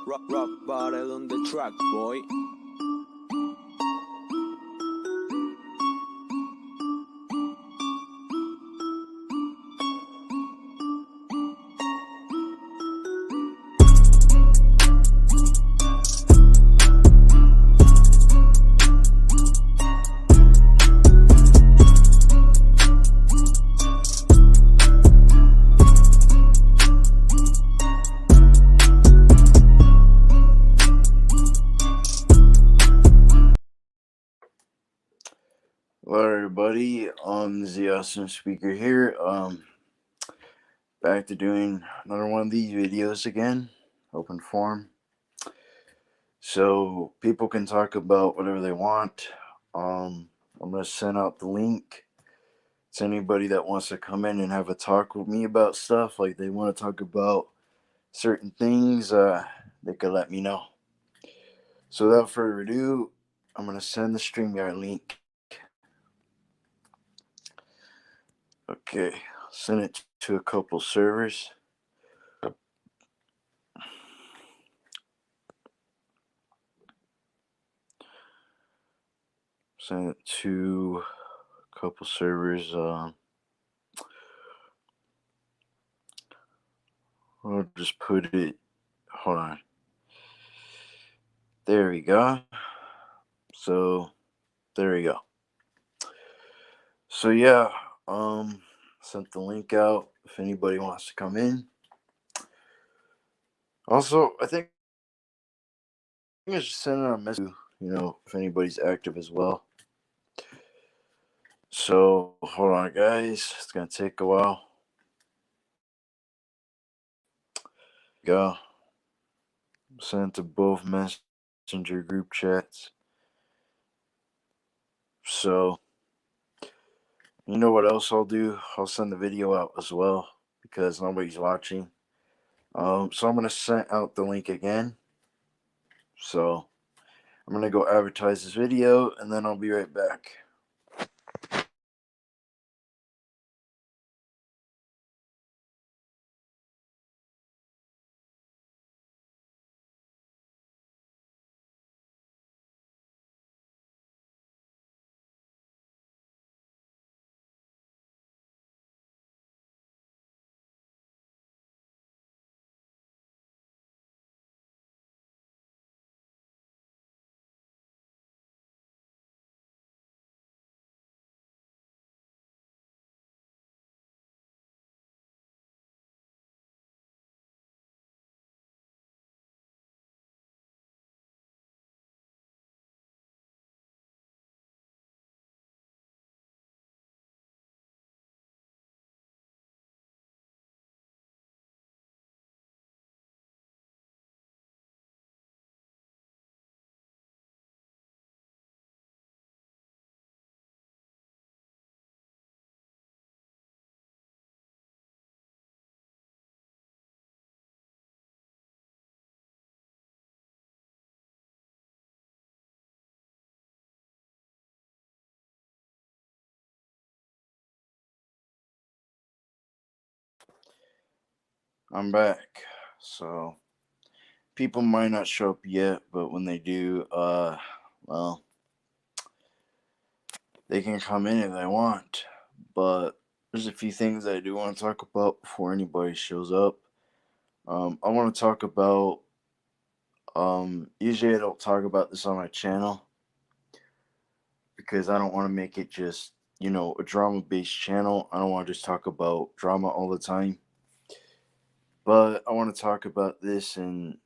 Rock bottle on the track, boy. Hello, everybody. The awesome speaker here. Back to doing another one of these videos again, open forum. So people can talk about whatever they want. I'm gonna send out the link to anybody that wants to come in and have a talk with me about stuff. Like they want to talk about certain things, they could let me know. So without further ado, I'm gonna send the StreamYard link. Okay, send it to a couple servers. Send it to a couple servers. I'll just put it. Hold on. There we go. So there we go. So yeah, sent the link out if anybody wants to come in. Also, I think I'm just sending a message. If anybody's active as well. So hold on, guys. It's gonna take a while. Go. Send it to both messenger group chats. So you know what else I'll do? I'll send the video out as well because nobody's watching. So I'm gonna send out the link again. So I'm gonna go advertise this video and then I'll be right back. I'm back. So people might not show up yet, but when they do, well, they can come in if they want. But there's a few things that I do want to talk about before anybody shows up. I want to talk about. Usually I don't talk about this on my channel because I don't want to make it just a drama based channel. I don't want to just talk about drama all the time. But I want to talk about this, and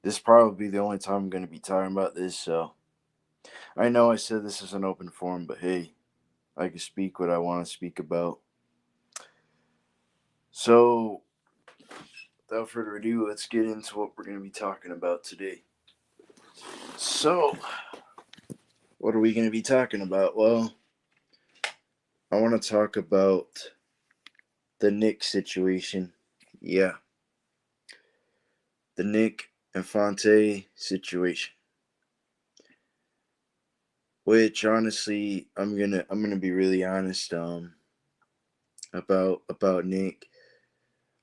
this is probably the only time I'm going to be talking about this. So I know I said this is an open forum, but hey, I can speak what I want to speak about. So without further ado, let's get into what we're going to be talking about today. So, what are we going to be talking about? Well, I want to talk about the Nick situation. Yeah, the Nick and Fonte situation. Which honestly, I'm gonna be really honest about Nick.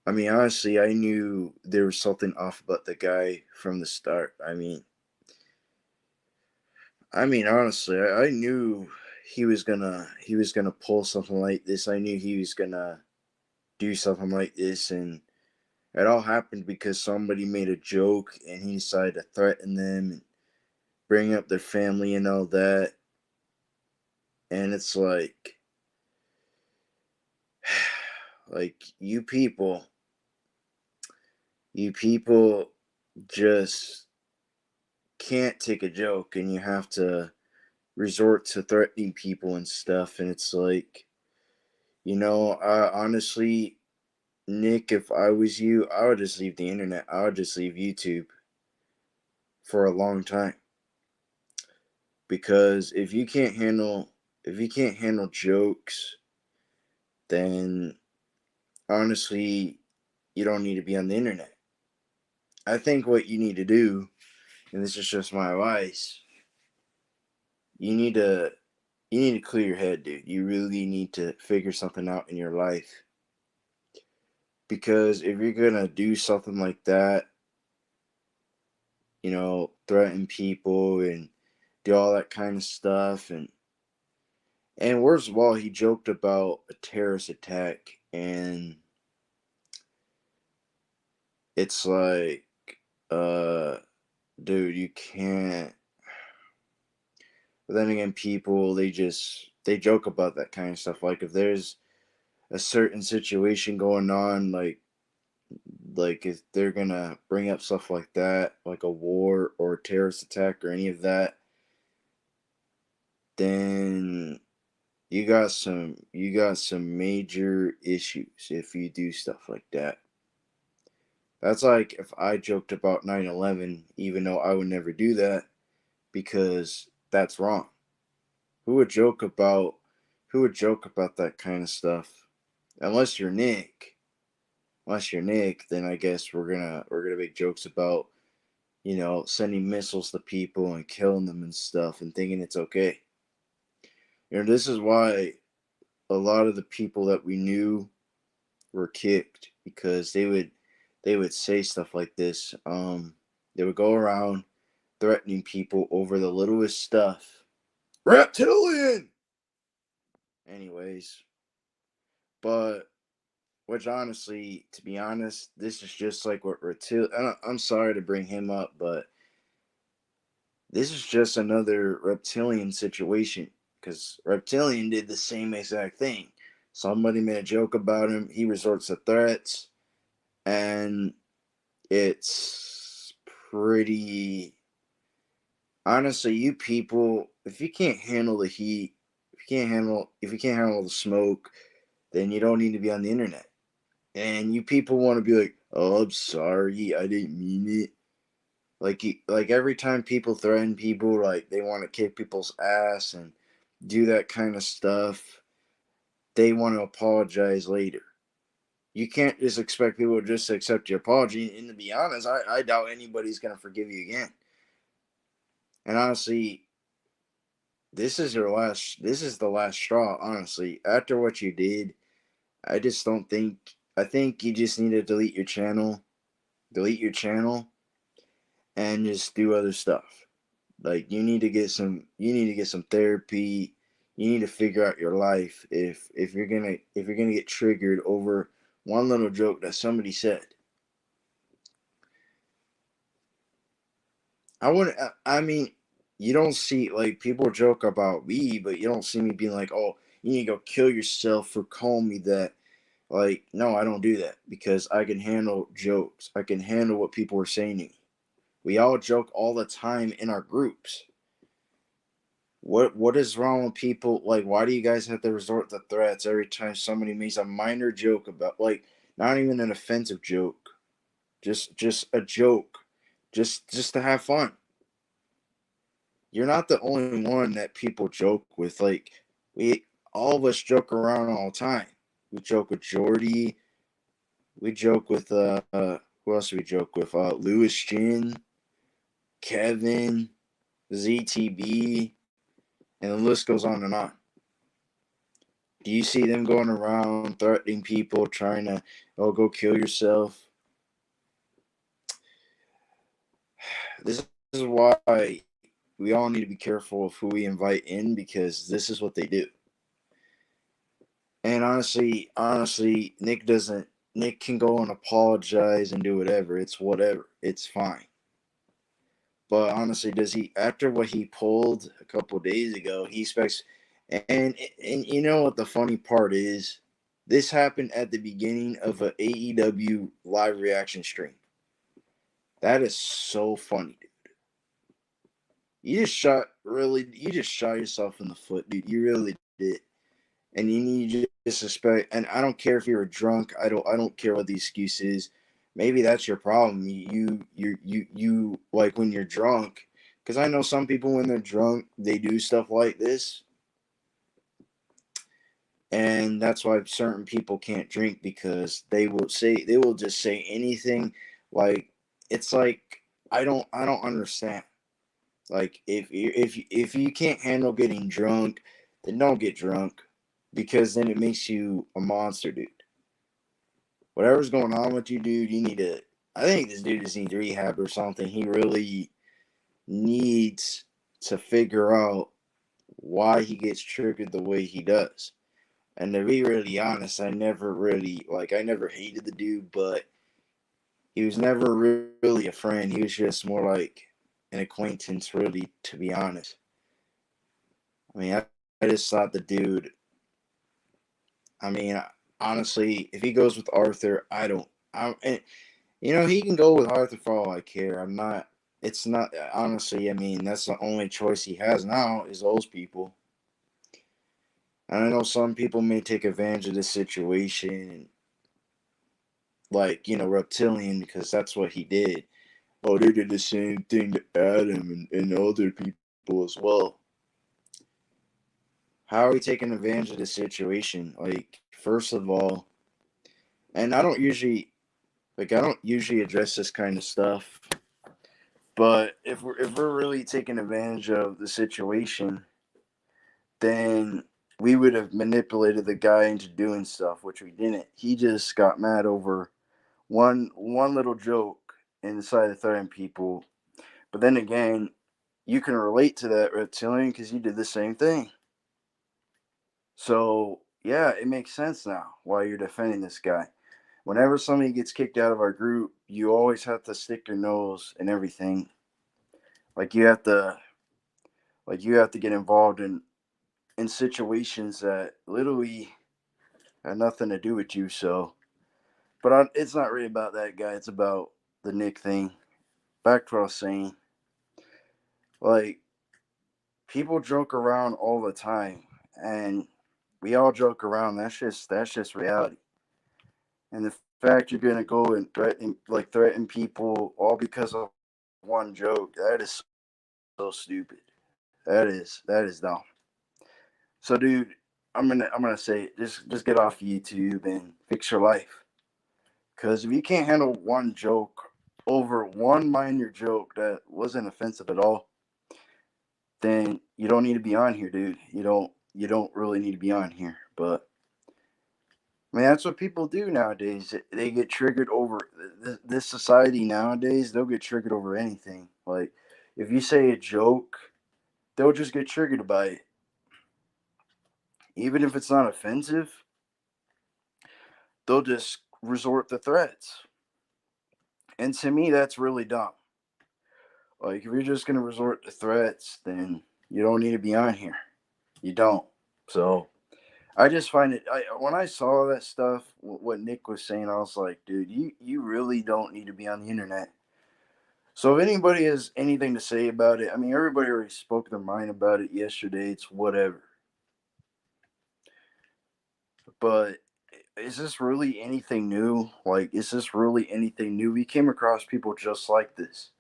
I mean, honestly, I knew there was something off about the guy from the start. Honestly, I knew he was gonna pull something like this. I knew he was gonna do something like this, and it all happened because somebody made a joke and he decided to threaten them and bring up their family and all that. And it's like you people just can't take a joke, and you have to resort to threatening people and stuff. And it's like, honestly, Nick, if I was you, I would just leave the internet. I would just leave YouTube for a long time, because if you can't handle jokes, then honestly, you don't need to be on the internet. I think what you need to do, and this is just my advice, you need to clear your head, dude. You really need to figure something out in your life, because if you're gonna do something like that, threaten people and do all that kind of stuff, and worst of all, he joked about a terrorist attack, and it's like, uh, dude, you can't. But then again, people, they joke about that kind of stuff. Like, if there's a certain situation going on, like if they're gonna bring up stuff like that, like a war or a terrorist attack or any of that, then you got some major issues if you do stuff like that. That's like if I joked about 9/11, even though I would never do that, because that's wrong. Who would joke about who would joke about that kind of stuff? Unless you're Nick. Unless you're Nick, then I guess we're gonna make jokes about, sending missiles to people and killing them and stuff and thinking it's okay. This is why a lot of the people that we knew were kicked, because they would say stuff like this. They would go around threatening people over the littlest stuff. Reptilian. Anyways, but which honestly, to be honest, this is just like what Reptilian. I'm sorry to bring him up, but this is just another Reptilian situation, because Reptilian did the same exact thing. Somebody made a joke about him. He resorts to threats, and it's pretty. Honestly, you people, if you can't handle the heat, if you can't handle the smoke, then you don't need to be on the internet. And you people want to be like, "Oh, I'm sorry, I didn't mean it." Like every time people threaten people, like they want to kick people's ass and do that kind of stuff, they want to apologize later. You can't just expect people to just accept your apology. And to be honest, I doubt anybody's gonna forgive you again. And honestly, this is the last straw. Honestly, after what you did, I just don't think. I think you just need to delete your channel, and just do other stuff. Like, you need to get some therapy. You need to figure out your life if you're gonna get triggered over one little joke that somebody said. I mean, you don't see, like, people joke about me, but you don't see me being like, "Oh, you need to go kill yourself for calling me that." Like, no, I don't do that, because I can handle jokes. I can handle what people are saying to me. We all joke all the time in our groups. What is wrong with people? Like, why do you guys have to resort to threats every time somebody makes a minor joke about, like, not even an offensive joke, just a joke, just to have fun? You're not the only one that people joke with. Like, we all of us joke around all the time. We joke with Jordy. We joke with who else do we joke with? Lewis Chin, Kevin, ZTB, and the list goes on and on. Do you see them going around threatening people, trying to, oh, go kill yourself? This is why we all need to be careful of who we invite in, because this is what they do. And honestly, Nick can go and apologize and do whatever. It's whatever. It's fine. But honestly, does he, after what he pulled a couple days ago, he expects, and you know what the funny part is? This happened at the beginning of a AEW live reaction stream. That is so funny, dude. You just shot yourself in the foot, dude. You really did. And you need to just respect, and I don't care if you're drunk. I don't care what the excuse is. Maybe that's your problem. You like when you're drunk, because I know some people when they're drunk they do stuff like this, and that's why certain people can't drink, because they will just say anything. Like, it's like, I don't understand. Like, if you can't handle getting drunk, then don't get drunk, because then it makes you a monster, dude. Whatever's going on with you, dude, you need to. I think this dude just needs rehab or something. He really needs to figure out why he gets triggered the way he does. And to be really honest, I never hated the dude, but he was never really a friend. He was just more like an acquaintance, really, to be honest. I mean, I just thought the dude. I mean, honestly, if he goes with Arthur, I don't. And, he can go with Arthur for all I care. I'm not. It's not, honestly. I mean, that's the only choice he has now is those people. And I know some people may take advantage of this situation, like, Reptilian, because that's what he did. Oh, they did the same thing to Adam and other people as well. How are we taking advantage of the situation? Like, first of all, and I don't usually address this kind of stuff, but if we're really taking advantage of the situation, then we would have manipulated the guy into doing stuff, which we didn't. He just got mad over one little joke and decided to threaten people. But then again, you can relate to that, Reptilian, because you did the same thing. So yeah, it makes sense now why you're defending this guy. Whenever somebody gets kicked out of our group, you always have to stick your nose in everything. Like, you have to get involved in situations that literally had nothing to do with you. So, but it's not really about that guy. It's about the Nick thing. Back to what I was saying. Like, people joke around all the time, and we all joke around. That's just reality. And the fact you're gonna go and threaten people all because of one joke, that is so stupid. That is dumb. So, dude, I'm gonna say, just get off YouTube and fix your life. Because if you can't handle one joke over one minor joke that wasn't offensive at all, then you don't need to be on here, dude. You don't really need to be on here. But I mean, that's what people do nowadays. They get triggered over this society nowadays. They'll get triggered over anything. Like, if you say a joke, they'll just get triggered by it, even if it's not offensive. They'll just resort to threats. And to me, that's really dumb. Like, if you're just gonna resort to threats, then you don't need to be on here. You don't. So I just find it. When I saw that stuff, what Nick was saying, I was like, dude, you really don't need to be on the internet. So if anybody has anything to say about it, I mean, everybody already spoke their mind about it yesterday. It's whatever. But is this really anything new? Like, is this really anything new? We came across people just like this.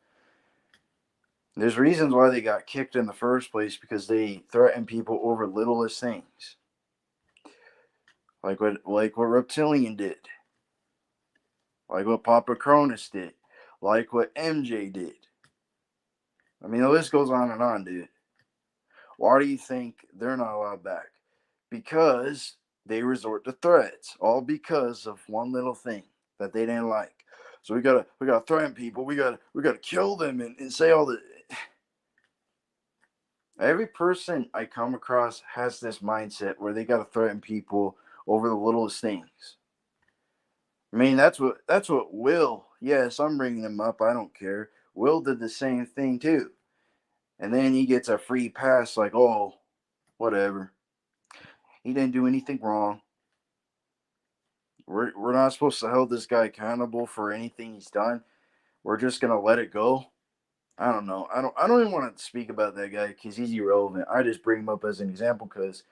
There's reasons why they got kicked in the first place, because they threaten people over littlest things, like what Reptilian did, like what Papa Cronus did, like what MJ did. I mean, the list goes on and on, dude. Why do you think they're not allowed back? Because they resort to threats, all because of one little thing that they didn't like. So we gotta threaten people. We gotta kill them and say all the. Every person I come across has this mindset where they gotta threaten people over the littlest things. I mean, that's what Will. Yes, I'm bringing him up. I don't care. Will did the same thing too, and then he gets a free pass. Like, oh, whatever. He didn't do anything wrong. We're not supposed to hold this guy accountable for anything he's done. We're just gonna let it go. I don't know. I don't even want to speak about that guy because he's irrelevant. I just bring him up as an example because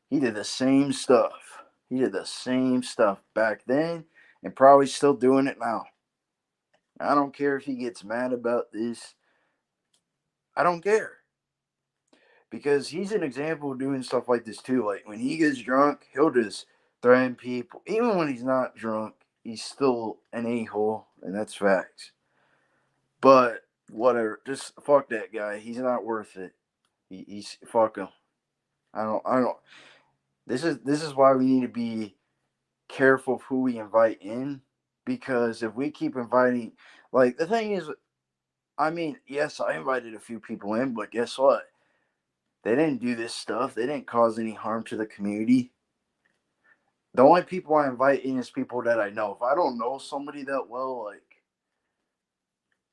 he did the same stuff. He did the same stuff back then and probably still doing it now. I don't care if he gets mad about this. I don't care because he's an example of doing stuff like this too. Like when he gets drunk, he'll just threaten people. Even when he's not drunk, he's still an a hole, and that's facts. But whatever, just fuck that guy. He's not worth it. He's fuck him. I don't. This is why we need to be careful of who we invite in because if we keep inviting, like the thing is, I mean, yes, I invited a few people in, but guess what? They didn't do this stuff. They didn't cause any harm to the community. The only people I invite in is people that I know. If I don't know somebody that well, like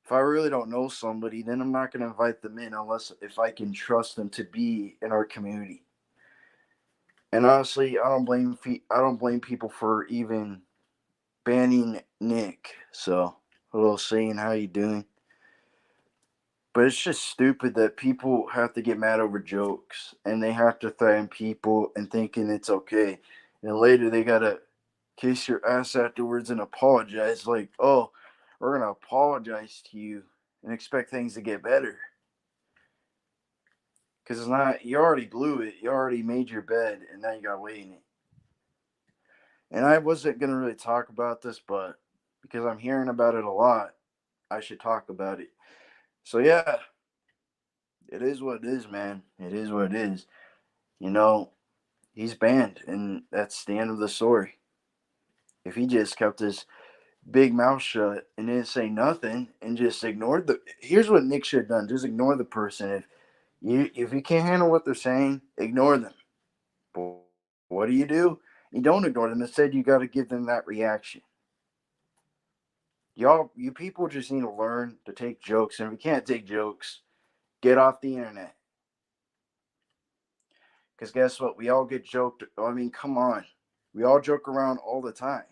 if I really don't know somebody, then I'm not going to invite them in unless if I can trust them to be in our community. And honestly, I don't blame people for even banning Nick. So, hello, saying how you doing? But it's just stupid that people have to get mad over jokes and they have to threaten people and thinking it's okay. And later they gotta kiss your ass afterwards and apologize. Like, oh, we're gonna apologize to you and expect things to get better. Because it's not, you already blew it. You already made your bed and now you gotta lay in it. And I wasn't gonna really talk about this, but because I'm hearing about it a lot, I should talk about it. So yeah, it is what it is, man. It is what it is. You know, he's banned, and that's the end of the story. If he just kept his big mouth shut and didn't say nothing and just ignored the, here's what Nick should have done: just ignore the person. If you can't handle what they're saying, ignore them. But what do? You don't ignore them. Instead, you got to give them that reaction. You people just need to learn to take jokes, and if you can't take jokes, get off the internet. Because guess what? We all get joked. I mean, come on. We all joke around all the time.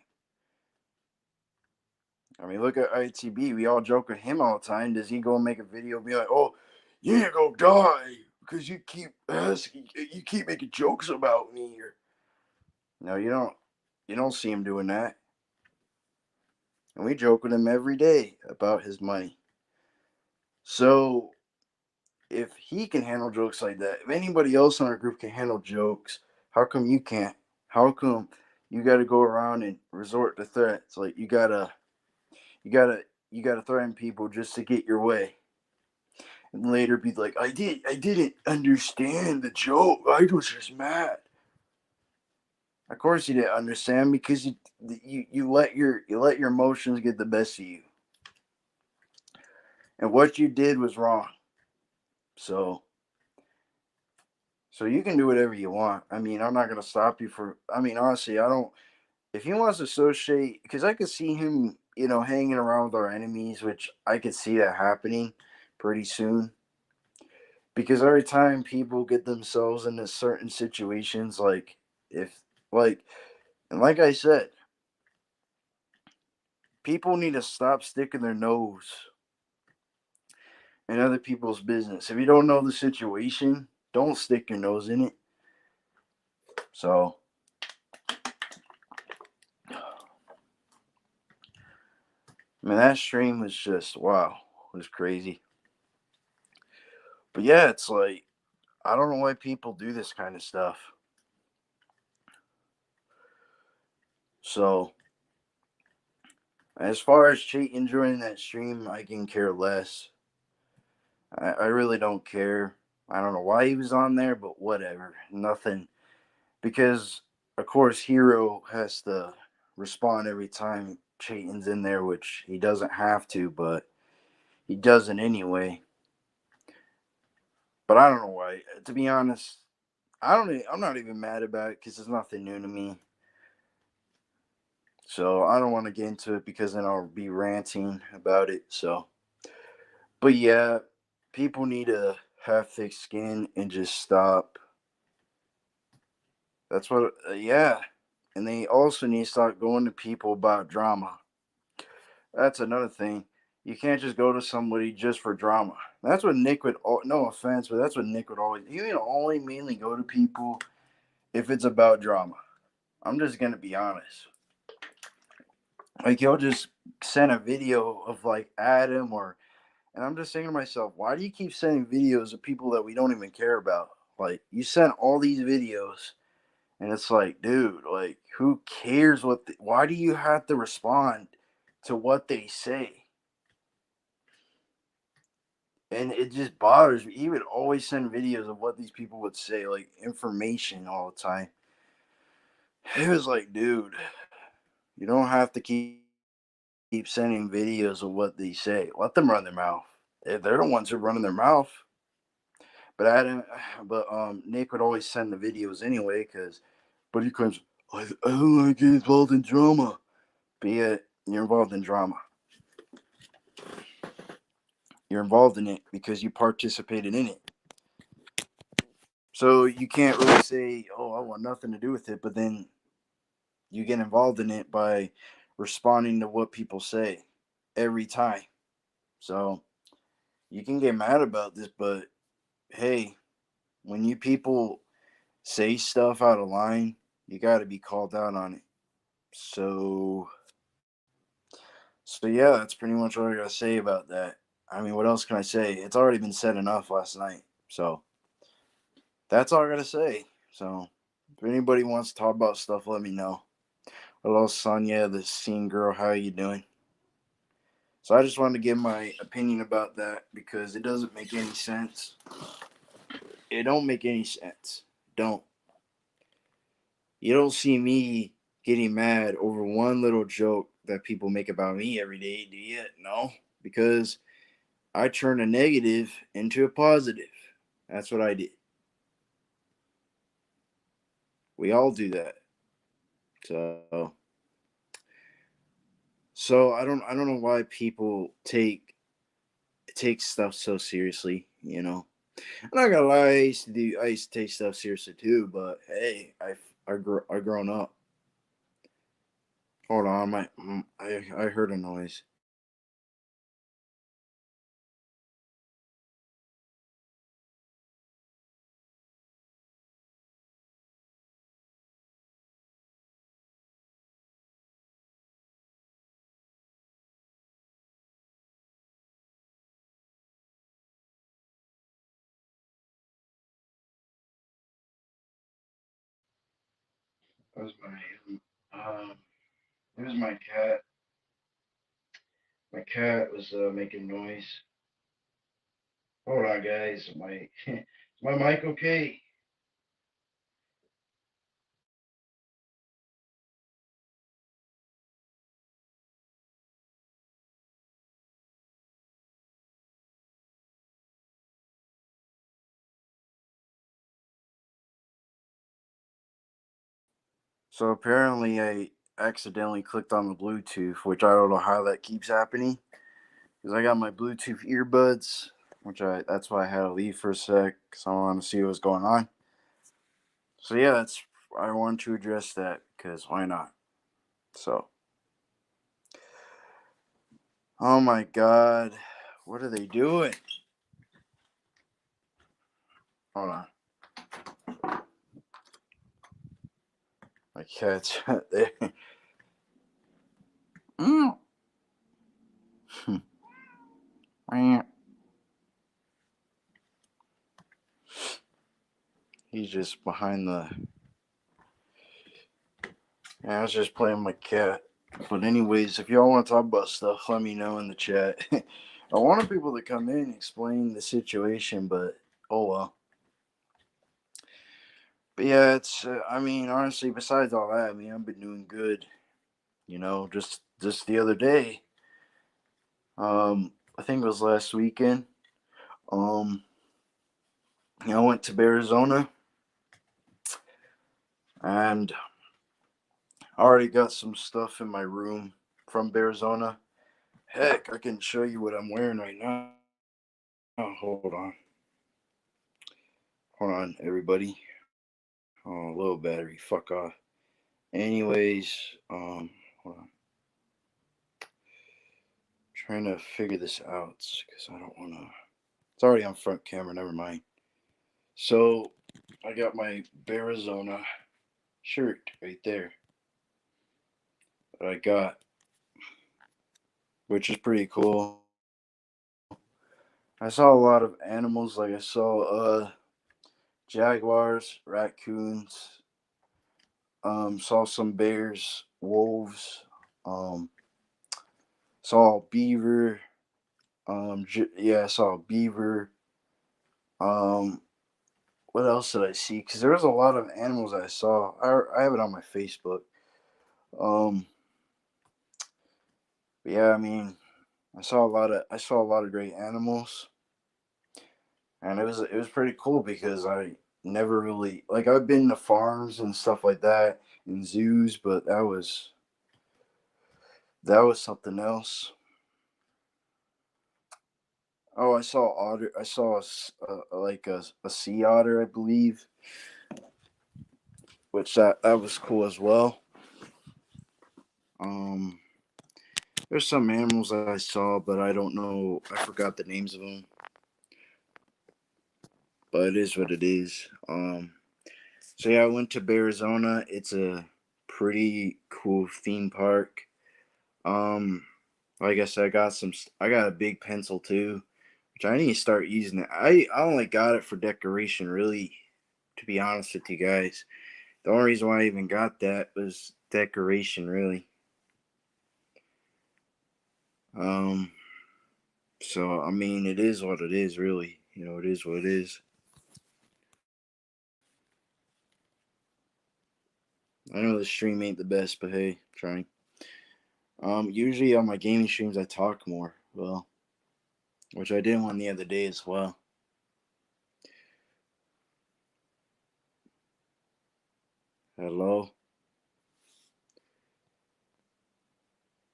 I mean, look at ITB. We all joke with him all the time. Does he go and make a video and be like, oh, you need to go die because you keep asking, you keep making jokes about me? Or, no, you don't. You don't see him doing that. And we joke with him every day about his money. So if he can handle jokes like that, if anybody else in our group can handle jokes, how come you can't? How come you got to go around and resort to threats? Like you gotta, you gotta threaten people just to get your way, and later be like, I didn't understand the joke. I was just mad. Of course you didn't understand because you let your emotions get the best of you, and what you did was wrong. So you can do whatever you want. I mean, I'm not gonna stop you for. I mean, honestly, I don't. If he wants to associate, because I could see him, hanging around with our enemies, which I could see that happening pretty soon. Because every time people get themselves into certain situations, like if, like, and like I said, people need to stop sticking their nose in other people's business. If you don't know the situation, don't stick your nose in it. So, I mean, that stream was just wow, it was crazy. But yeah, it's like I don't know why people do this kind of stuff. So, as far as cheating during that stream, I can care less. I really don't care. I don't know why he was on there, but whatever. Nothing. Because of course, Hero has to respond every time Chayton's in there, which he doesn't have to, but he does it anyway. But I don't know why. To be honest, I don't. I'm not even mad about it because it's nothing new to me. So I don't want to get into it because then I'll be ranting about it. So, but yeah, people need to have thick skin and just stop. That's what. Yeah, and they also need to start going to people about drama. That's another thing. You can't just go to somebody just for drama. That's what Nick would. No offense, but that's what Nick would always. He would only mainly go to people if it's about drama. I'm just gonna be honest. Like he'll just send a video of like Adam or, and I'm just saying to myself, why do you keep sending videos of people that we don't even care about? Like you sent all these videos, and it's like, dude, like who cares what? Why do you have to respond to what they say? And it just bothers me. He would always send videos of what these people would say, like information all the time. It was like, dude, you don't have to keep sending videos of what they say. Let them run their mouth. They're the ones who are running their mouth. But I didn't. But Nick would always send the videos anyway, because. But he claims I don't like getting involved in drama. But yet you're involved in drama. You're involved in it because you participated in it. So you can't really say, "Oh, I want nothing to do with it," but then you get involved in it by responding to what people say every time. So you can get mad about this, but hey, when you people say stuff out of line, you got to be called out on it. So, so yeah, that's pretty much all I got to say about that. I mean, what else can I say? It's already been said enough last night. So that's all I got to say. So if anybody wants to talk about stuff, let me know. Hello, Sonia, the scene girl. How are you doing? So I just wanted to give my opinion about that because it doesn't make any sense. It don't make any sense. Don't. You don't see me getting mad over one little joke that people make about me every day, do you? No, because I turn a negative into a positive. That's what I did. We all do that. So, I don't know why people take stuff so seriously. I'm not gonna lie, I used to take stuff seriously too. But hey, I grown up. Hold on, I heard a noise. That was it was my cat. My cat was making noise. Hold on, guys. Is my mic okay? So apparently, I accidentally clicked on the Bluetooth, which I don't know how that keeps happening. Because I got my Bluetooth earbuds, which that's why I had to leave for a sec, because I want to see what's going on. So yeah, that's I wanted to address that because why not? So, oh my God, what are they doing? Hold on, my cat's there. Mm. He's just behind the. Yeah, I was just playing my cat. But anyways, if y'all want to talk about stuff, let me know in the chat. I wanted people to come in and explain the situation, but oh well. But yeah, it's. I mean, honestly, besides all that, I mean, I've been doing good. Just the other day, I think it was last weekend. Um, I went to Arizona, and I already got some stuff in my room from Arizona. Heck, I can show you what I'm wearing right now. Hold on, everybody. Oh, low battery. Fuck off. Anyways, hold on. Trying to figure this out because I don't want to. It's already on front camera. Never mind. So I got my Arizona shirt right there that I got, which is pretty cool. I saw a lot of animals. Like I saw jaguars, raccoons. Saw some bears, wolves. Um, saw beaver. Yeah, I saw a beaver. Um, what else did I see? Because there was a lot of animals I saw. I have it on my Facebook. Um, yeah, I mean, I saw a lot of great animals, and it was pretty cool because I never really like I've been to farms and stuff like that in zoos, but that was something else. Oh, I saw otter. I saw like a sea otter, I believe, which that was cool as well. Um, there's some animals that I saw, but I don't know. I forgot the names of them. But it is what it is. So yeah, I went to Arizona. It's a pretty cool theme park. Um, like I said, I got a big pencil too, which I need to start using it. I only got it for decoration, really. To be honest with you guys, the only reason why I even got that was decoration, really. Um, so I mean, it is what it is, really. It is what it is. I know the stream ain't the best, but hey, trying. Usually on my gaming streams I talk more. Well, which I did one the other day as well. Hello.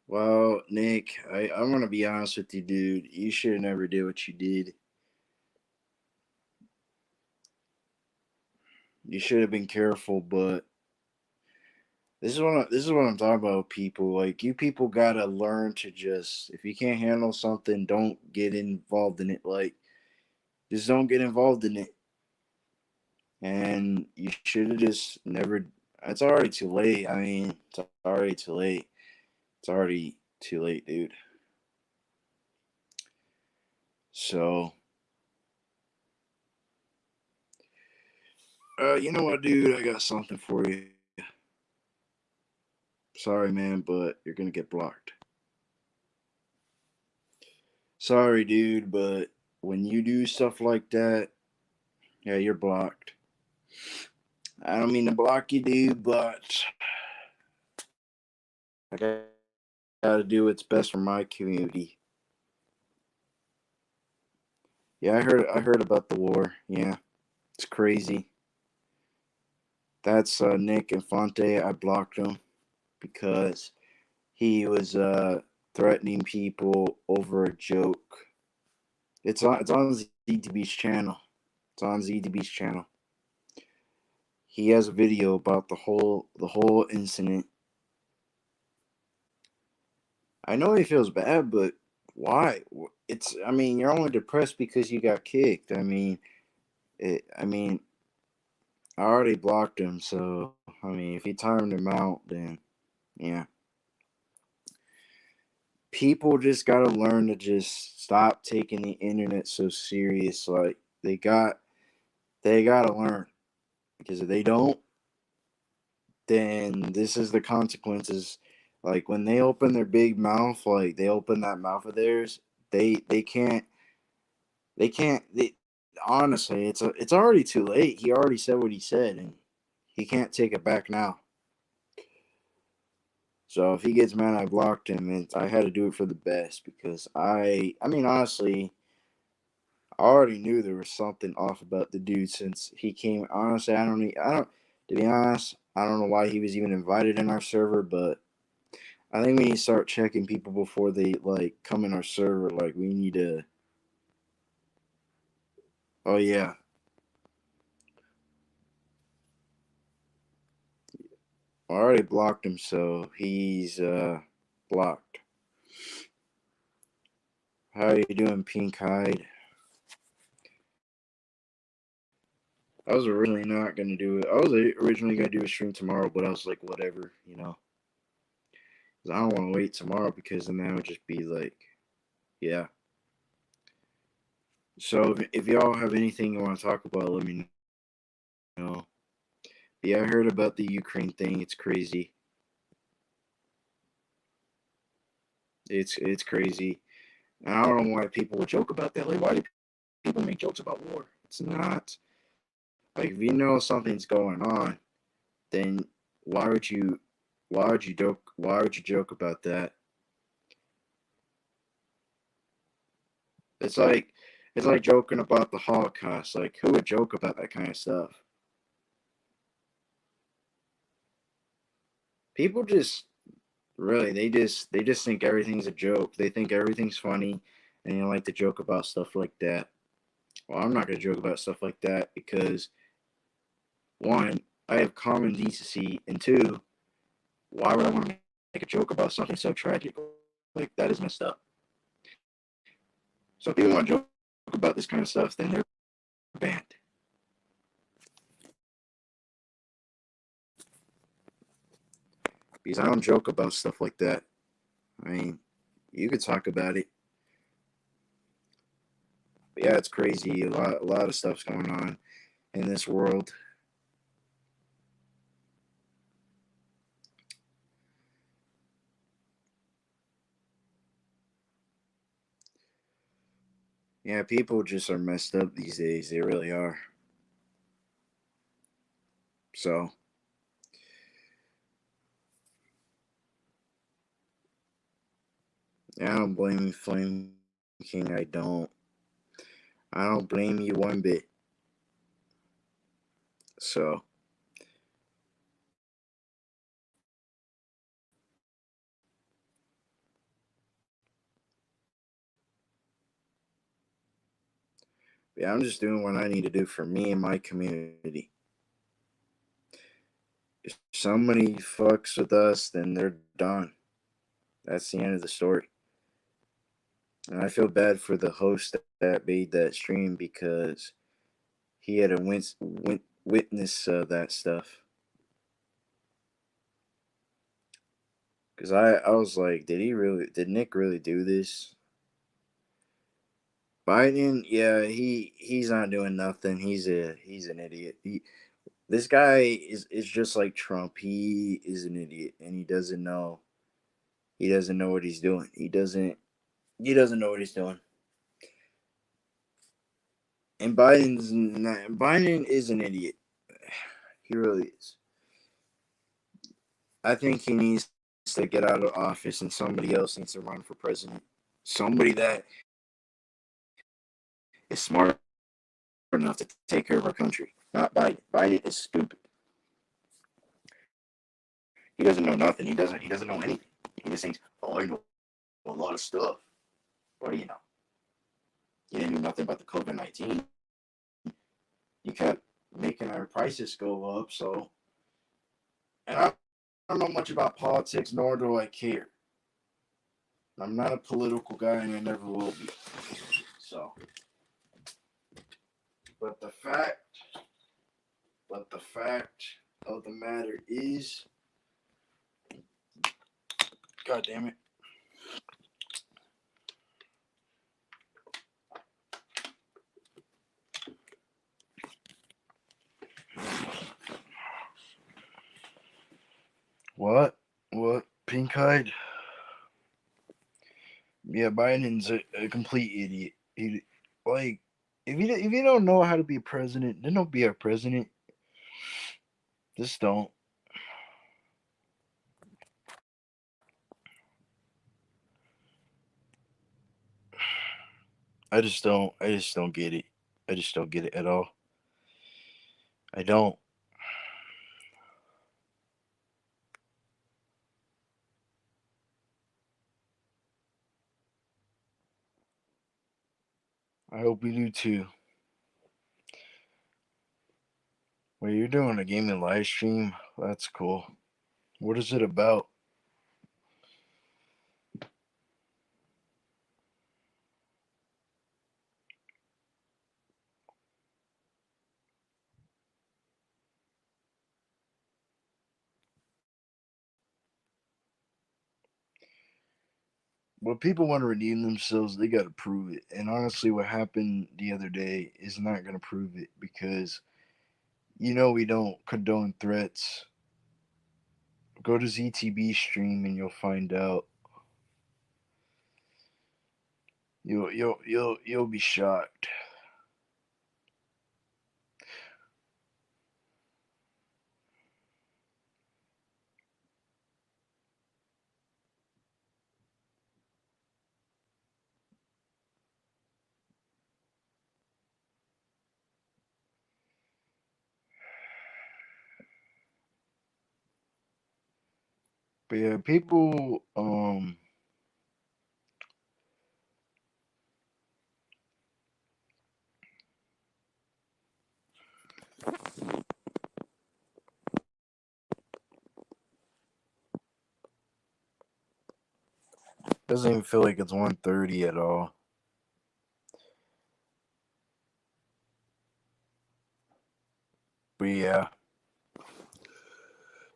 Well, Nick, I'm gonna be honest with you, dude. You should have never did what you did. You should have been careful, but this is what I'm talking about, people. Like you people gotta learn to just if you can't handle something, don't get involved in it. Like just don't get involved in it. And you should have just never. It's already too late. I mean, it's already too late. It's already too late, dude. So, you know what, dude? I got something for you. Sorry, man, but you're gonna get blocked. Sorry, dude, but when you do stuff like that, yeah, you're blocked. I don't mean to block you, dude, but I gotta do what's best for my community. Yeah, I heard about the war. Yeah, it's crazy. That's Nick Infante. I blocked him because he was threatening people over a joke. It's on ZDB's channel. It's on ZDB's channel. He has a video about the whole incident. I know he feels bad, but why? I mean, you're only depressed because you got kicked. I mean, I already blocked him, so I mean, if he timed him out, then yeah. People just gotta learn to just stop taking the internet so serious. Like they gotta learn because if they don't, then this is the consequences. Like when they open their big mouth, like they open that mouth of theirs, they can't. They honestly, it's already too late. He already said what he said, and he can't take it back now. So if he gets mad, I blocked him. I had to do it for the best because I mean, honestly, I already knew there was something off about the dude since he came. Honestly, I don't. To be honest, I don't know why he was even invited in our server, but I think we need to start checking people before they like come in our server. Like we need to. Oh yeah, I already blocked him, so he's blocked. How you doing, Pink Hide? I was originally not gonna do it. I was originally gonna do a stream tomorrow, but I was like, whatever, you know. 'Cause I don't want to wait tomorrow because then that would just be like, yeah. So if y'all have anything you want to talk about, let me know. Yeah, I heard about the Ukraine thing. It's crazy. It's crazy. And I don't know why people would joke about that. Like, why do people make jokes about war? It's not like if you know something's going on, then why would you joke about that? It's like joking about the Holocaust. Like who would joke about that kind of stuff? People just really they just think everything's a joke. They think everything's funny and they like to joke about stuff like that. Well, I'm not gonna joke about stuff like that because one, I have common decency, and two, why would I want to make a joke about something so tragic? Like that is messed up. So if people want to joke about this kind of stuff, then they're banned. Because I don't joke about stuff like that. I mean, you could talk about it. But yeah, it's crazy. A lot of stuff's going on in this world. Yeah, people just are messed up these days. They really are. So, I don't blame Flame King. I don't. I don't blame you one bit. So, yeah, I'm just doing what I need to do for me and my community. If somebody fucks with us, then they're done. That's the end of the story. And I feel bad for the host that made that stream because he had to witness that stuff. Because I was like, did Nick really do this? Biden, yeah, he's not doing nothing. He's an idiot. This guy is just like Trump. He is an idiot and he doesn't know what he's doing. He doesn't know what he's doing. And Biden is an idiot. He really is. I think he needs to get out of office and somebody else needs to run for president. Somebody that is smart enough to take care of our country. Not Biden. Biden is stupid. He doesn't know nothing. He doesn't know anything. He just thinks, oh, I know a lot of stuff. What do you know? You didn't know nothing about the COVID-19. You kept making our prices go up. So, and I don't know much about politics, nor do I care. I'm not a political guy, and I never will be. So, but the fact, of the matter is, God damn it. What? What? Pink eyed? Yeah, Biden's a complete idiot. He like if you don't know how to be a president, then don't be a president. Just don't. I just don't get it. I just don't get it at all. I don't. I hope you do too. Well, you're doing a gaming live stream. That's cool. What is it about? Well, people want to redeem themselves, they got to prove it. And honestly, what happened the other day is not going to prove it because we don't condone threats. Go to ZTB stream and you'll find out. You'll be shocked. But yeah, people doesn't even feel like it's 1:30 at all. But yeah.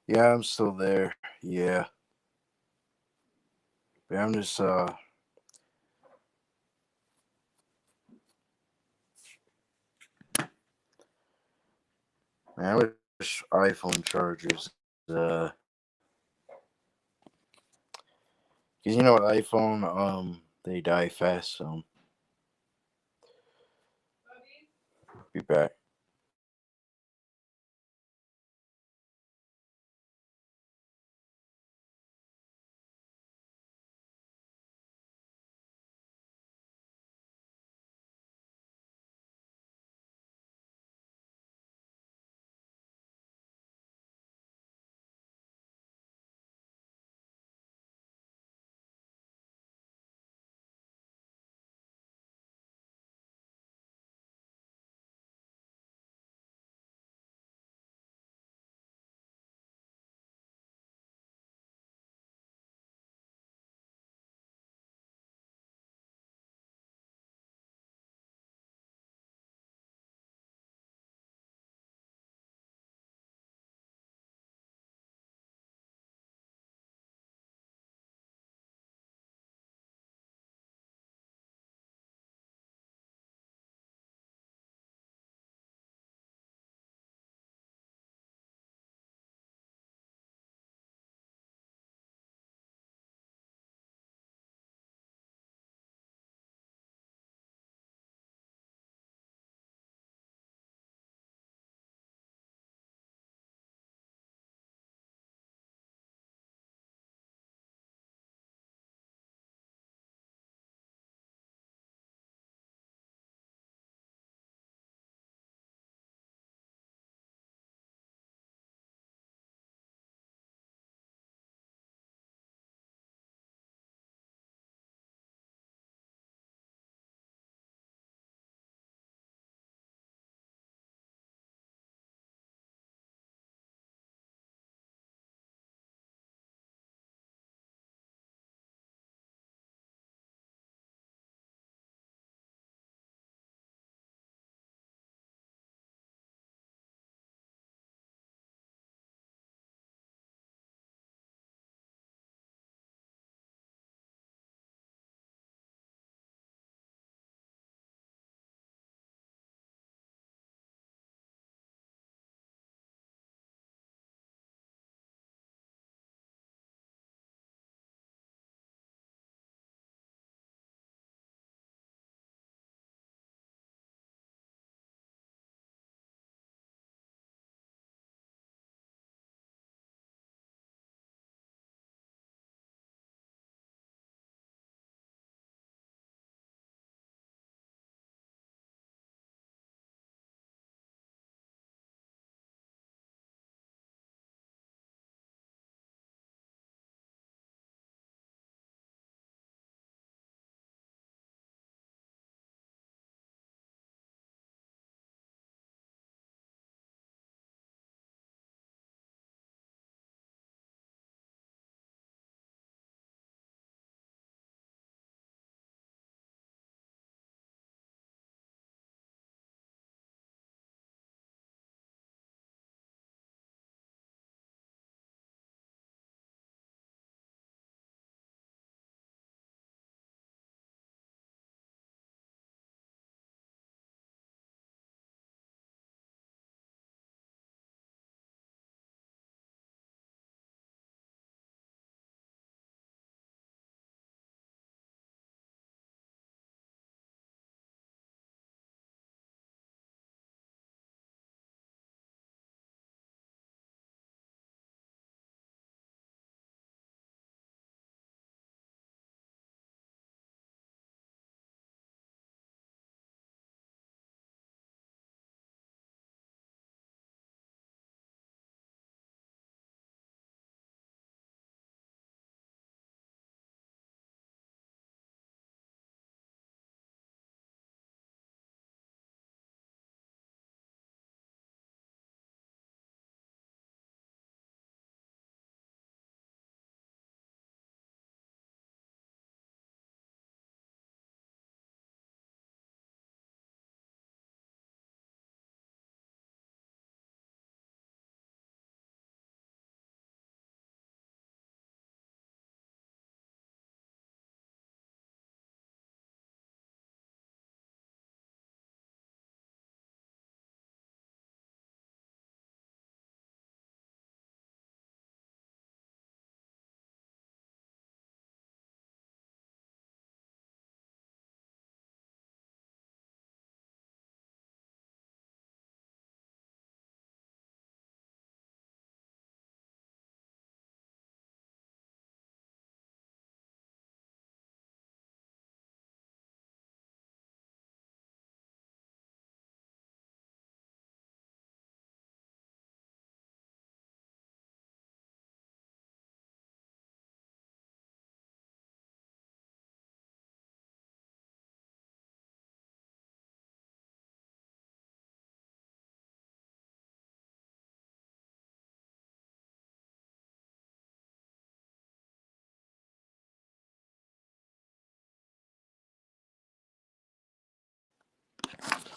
Yeah, I'm still there. Yeah. But I'm just man, I wish iPhone chargers because with iPhone they die fast, so be back.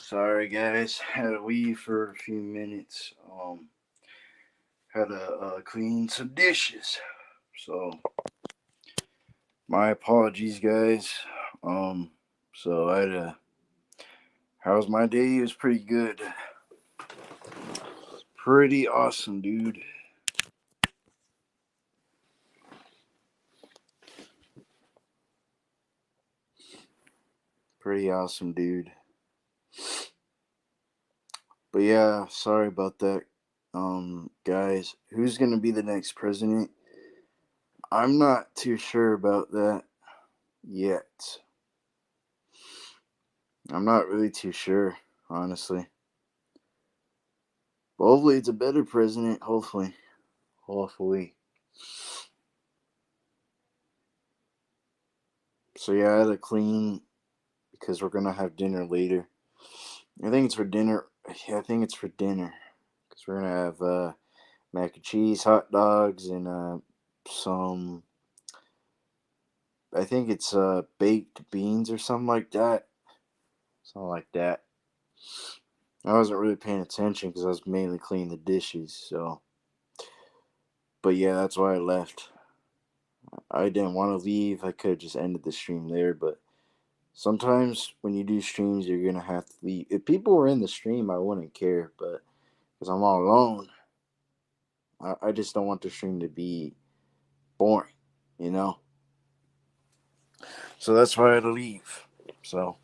Sorry, guys. Had to leave for a few minutes. Had to clean some dishes. So, my apologies, guys. Um, so I had to. How was my day? It was pretty good. Pretty awesome, dude. Pretty awesome, dude. But yeah, sorry about that. Guys, who's gonna be the next president? I'm not too sure about that yet. I'm not really too sure, honestly. But hopefully, it's a better president. Hopefully. Hopefully. So, yeah, I had to clean because we're going to have dinner later. I think it's for dinner. Yeah, I think it's for dinner. Because we're going to have mac and cheese, hot dogs, and some. I think it's baked beans or something like that. Something like that. I wasn't really paying attention because I was mainly cleaning the dishes. So, but yeah, that's why I left. I didn't want to leave. I could have just ended the stream there, but sometimes when you do streams, you're gonna have to leave. If people were in the stream, I wouldn't care, but because I'm all alone, I just don't want the stream to be boring, you know. So that's why I had to leave. So,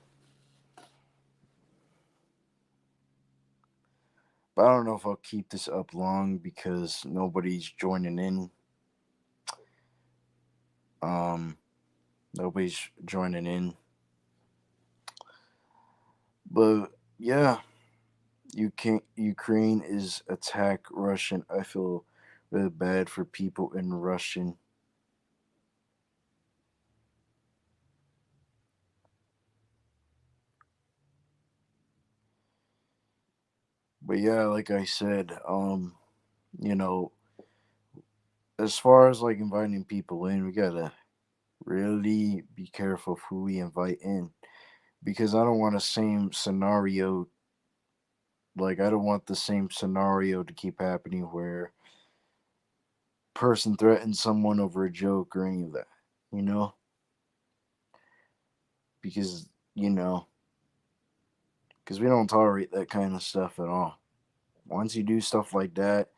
but I don't know if I'll keep this up long because nobody's joining in. Um, nobody's joining in. But yeah, Ukraine is attack Russian. I feel really bad for people in Russian. But yeah, like I said, you know, as far as like inviting people in, we gotta really be careful of who we invite in because I don't want the same scenario. Like I don't want the same scenario to keep happening where person threatens someone over a joke or any of that. You know, because you know, because we don't tolerate that kind of stuff at all. Once you do stuff like that,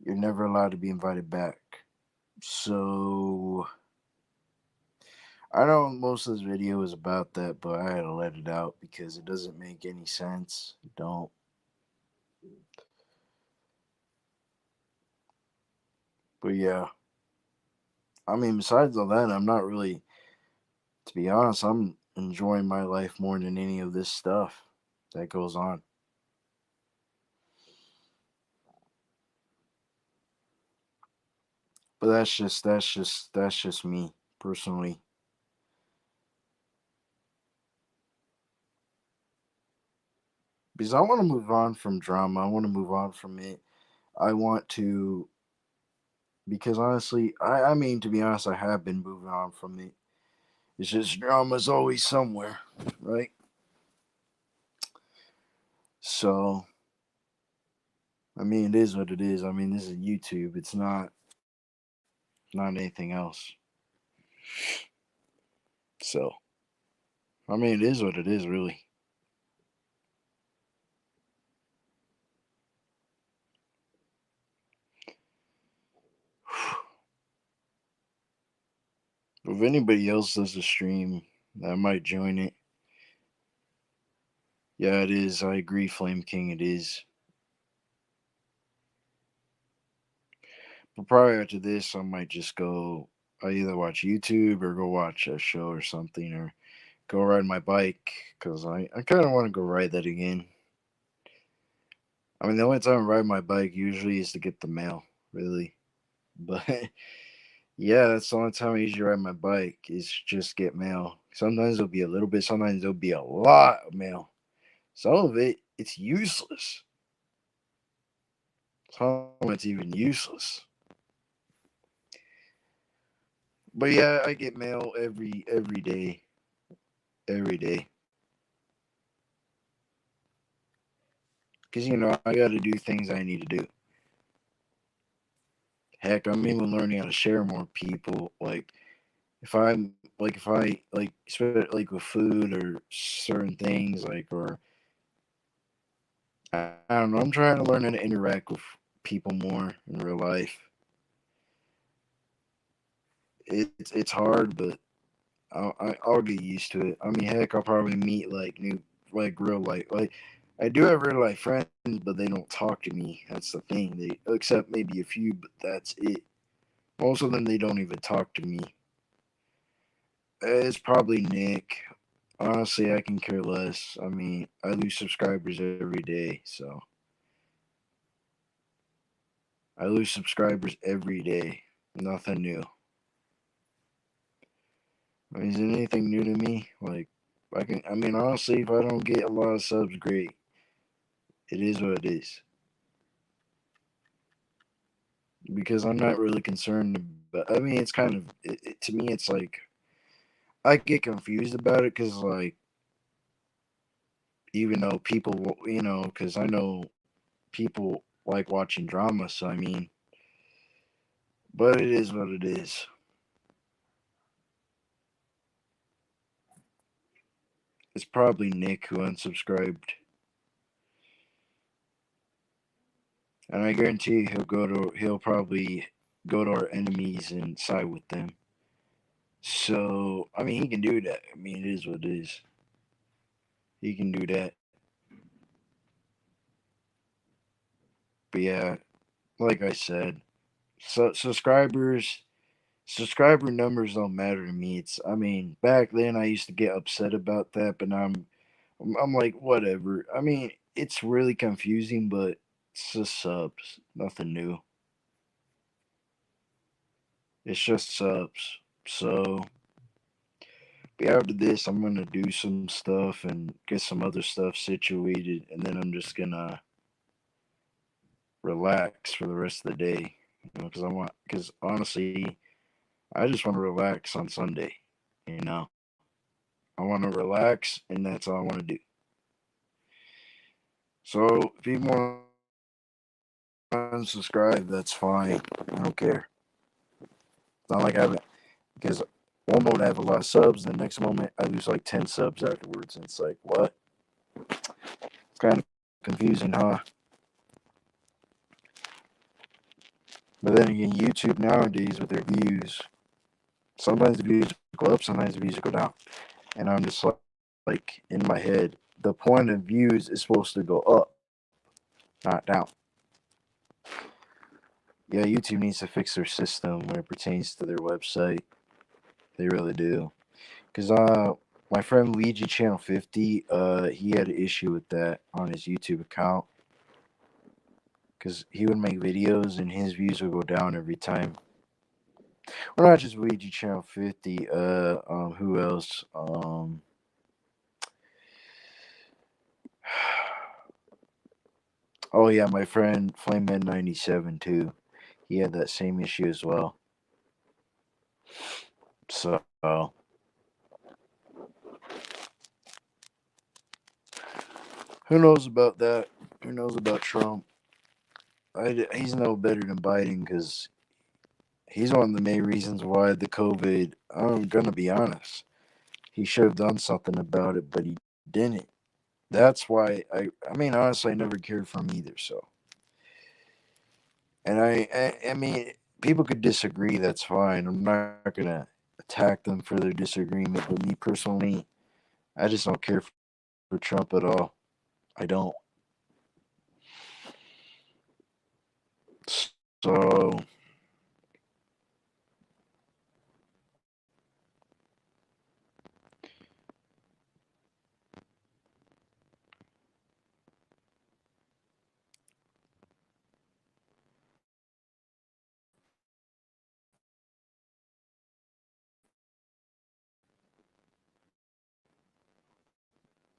you're never allowed to be invited back. So I know most of this video is about that, but I had to let it out because it doesn't make any sense. It don't. But yeah, I mean, besides all that, I'm not really, to be honest, I'm enjoying my life more than any of this stuff that goes on. But that's just me personally. Because I want to move on from drama. I want to move on from it. I want to, because honestly, I mean, to be honest, I have been moving on from it. It's just drama's always somewhere, right? So, I mean, it is what it is. I mean, this is YouTube. It's not anything else. So, I mean, it is what it is, really. If anybody else does a stream, I might join it. Yeah, it is. I agree, Flame King. It is. But prior to this, I might just go. I either watch YouTube or go watch a show or something, or go ride my bike because I kind of want to go ride that again. I mean, the only time I ride my bike usually is to get the mail, really. But yeah, that's the only time I usually ride my bike is just get mail. Sometimes it'll be a little bit, sometimes it'll be a lot of mail. Some of it, it's useless. Some of it's even useless. But yeah, I get mail every day, every day. because I got to do things I need to do. Heck, I'm even learning how to share more people. Like if I like with food or certain things, like, or I don't know. I'm trying to learn how to interact with people more in real life. It's hard, but I'll get used to it. I mean, heck, I'll probably meet like new, like real life, like I do have real life friends, but they don't talk to me. That's the thing. They except maybe a few, but that's it. Most of them they don't even talk to me. It's probably Nick. Honestly, I can care less. I mean, I lose subscribers every day, so I lose subscribers every day. Nothing new. I mean, is it anything new to me? Like, I can. I mean, honestly, if I don't get a lot of subs, great. It is what it is. Because I'm not really concerned. But I mean, it's kind of to me. It's like I get confused about it because, like, even though people, because I know people like watching drama. So I mean, but it is what it is. It's probably Nick who unsubscribed, and I guarantee he'll probably go to our enemies and side with them. So I mean, he can do that. I mean, it is what it is. He can do that. But yeah, like I said, so subscriber numbers don't matter to me. It's I mean, back then I used to get upset about that, but now I'm like whatever. I mean, it's really confusing, but it's just subs, nothing new. It's just subs. So after this, I'm gonna do some stuff and get some other stuff situated, and then I'm just gonna relax for the rest of the day. Because honestly, I just want to relax on Sunday. You know, I want to relax, and that's all I want to do. So if you want to unsubscribe, that's fine. I don't care. It's not like I haven't, because one moment I have a lot of subs, and the next moment I lose like 10 subs afterwards. And it's like, what? It's kind of confusing, huh? But then again, YouTube nowadays with their views, sometimes the views go up, sometimes the views go down. And I'm just like in my head, the point of views is supposed to go up, not down. Yeah, YouTube needs to fix their system when it pertains to their website. They really do. Because my friend Luigi Channel 50, he had an issue with that on his YouTube account. Because he would make videos and his views would go down every time. Well, not just Luigi Channel 50. Who else? Oh yeah, my friend Flameman 97 too. He had that same issue as well. So who knows about that? Who knows about Trump? He's no better than Biden because he's one of the main reasons why the COVID. I'm gonna be honest. He should have done something about it, but he didn't. That's why I mean, honestly, I never cared for him either. So, and I mean, people could disagree. That's fine. I'm not gonna attack them for their disagreement. But me personally, I just don't care for Trump at all. I don't. So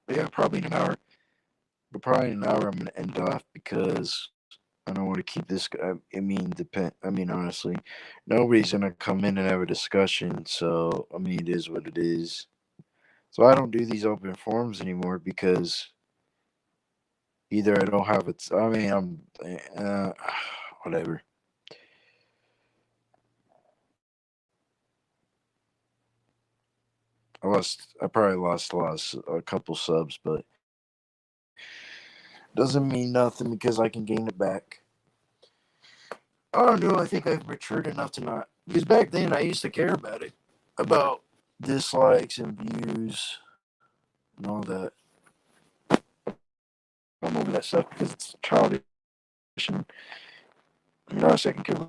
yeah, probably in an hour. But probably in an hour, I'm gonna end off because I don't want to keep this. I mean, depend. I mean, honestly, nobody's gonna come in and have a discussion. So I mean, it is what it is. So I don't do these open forums anymore because Either I don't have it. I mean, whatever. I probably lost a couple subs, but doesn't mean nothing because I can gain it back. I don't know. I think I've matured enough to not. Because back then I used to care about it, about dislikes and views and all that. I'm over that stuff because it's childish, and honestly, I can care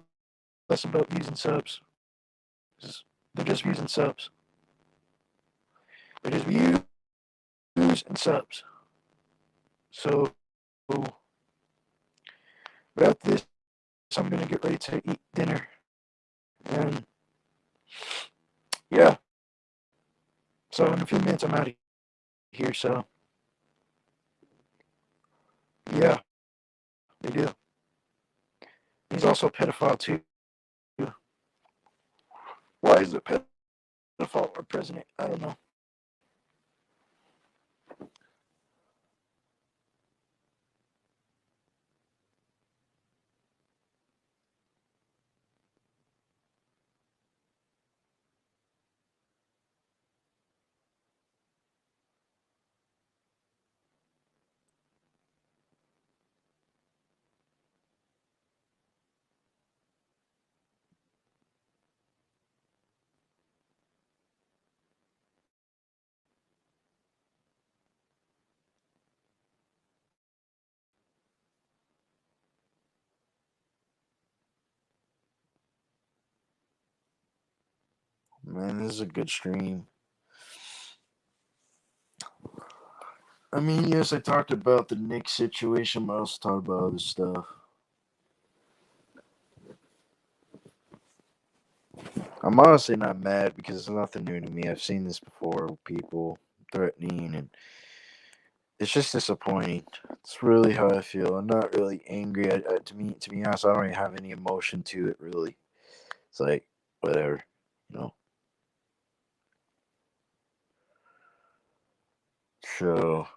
less about views and subs. They're just views and subs. They're just views and subs. So, without this, I'm gonna get ready to eat dinner, and yeah. So in a few minutes, I'm out of here. So yeah, they do. He's also a pedophile too. Why is a pedophile our president? I don't know. Man, this is a good stream. I mean, yes, I talked about the Nick situation, but I also talked about other stuff. I'm honestly not mad because it's nothing new to me. I've seen this before with people threatening, and it's just disappointing. It's really how I feel. I'm not really angry. To be honest, I don't really have any emotion to it. Really, it's like whatever, you know. So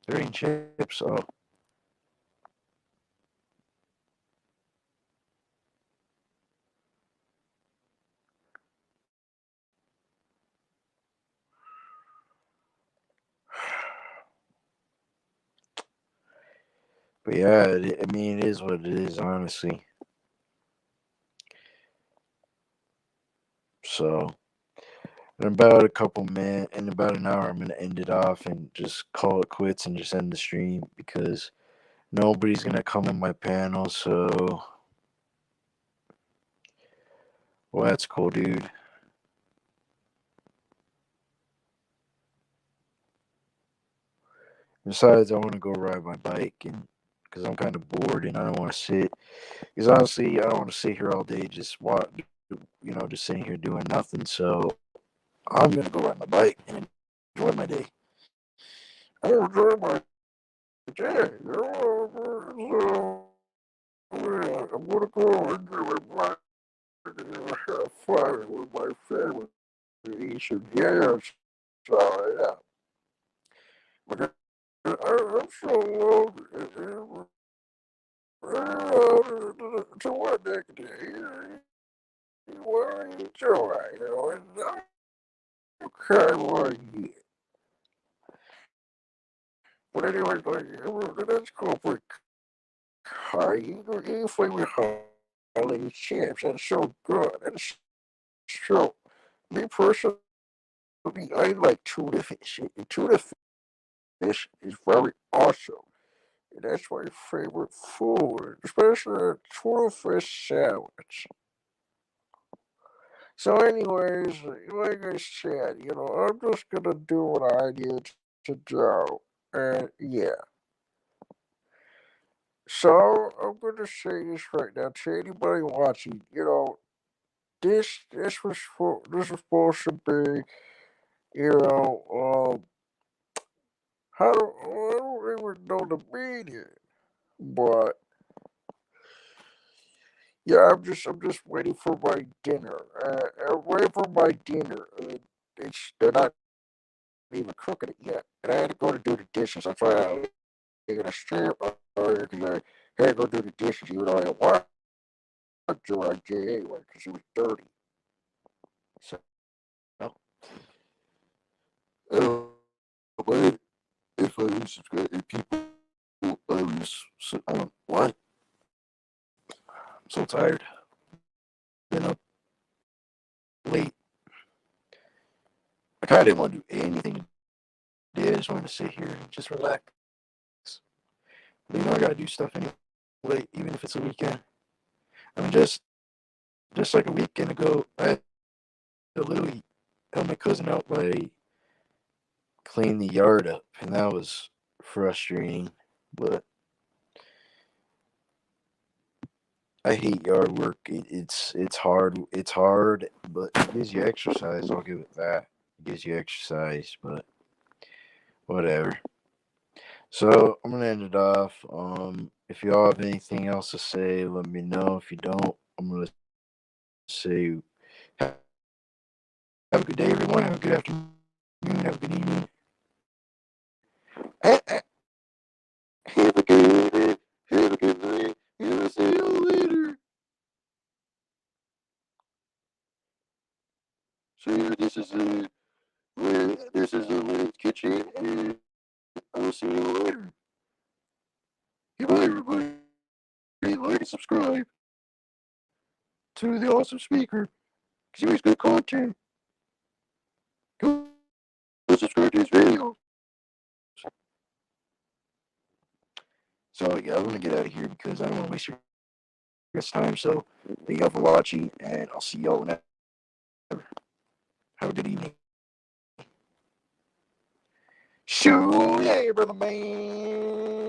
they're eating chips. Oh, but yeah, I mean, it is what it is, honestly. So in about an hour, I'm gonna end it off and just call it quits and just end the stream because nobody's gonna come on my panel. So, well, that's cool, dude. Besides, I want to go ride my bike and because I'm kind of bored and I don't want to sit. Because honestly, I don't want to sit here all day just just sitting here doing nothing. So I'm gonna go ride my bike and enjoy my day. I enjoy my day. I'm gonna go enjoy my bike and have fun with my family. Eat some gas. So yeah, but I'm so low. To what degree? Well, enjoy, and okay, well, yeah. But anyway, let's go for you flavor Harley chips. That's so good. That's so. Me personally, I like tuna fish. Tuna fish is very awesome. And that's my favorite food, especially a tuna fish sandwich. So, anyways, like I said, I'm just gonna do what I need to do. And yeah. So I'm gonna say this right now to anybody watching, this was supposed to be, you know, I don't even know the meaning, but yeah, I'm just waiting for my dinner. I'm waiting for my dinner. They're not even cooking it yet, and I had to go to do the dishes. That's why I got a strip earlier because I had to go do the dishes, even though I watched her on J anyway because she was dirty. So, uh, but if I subscribe, if people, I was, what? I'm so tired. Been up late. I kind of didn't want to do anything today. I just wanted to sit here and just relax. But I gotta do stuff anyway, even if it's a weekend. I mean, just like a weekend ago, I had to literally help my cousin out by cleaning the yard up, and that was frustrating. But I hate yard work. It's hard. It's hard, but it gives you exercise. I'll give it that. It gives you exercise, but whatever. So I'm gonna end it off. If y'all have anything else to say, let me know. If you don't, I'm gonna say have a good day, everyone. Have a good afternoon. Have a good evening. Have a good night. Have a good night. And I'll see you later. So yeah, this is a Little's Kitchen, and I'll see you later. Goodbye, everybody. Like and subscribe to the awesome speaker because he makes good content. Go subscribe to his videos. So yeah, I'm gonna get out of here because I don't want to waste your guys' time. So thank y'all for watching, and I'll see y'all whenever. Have a good evening. Shoot, yeah, brother man.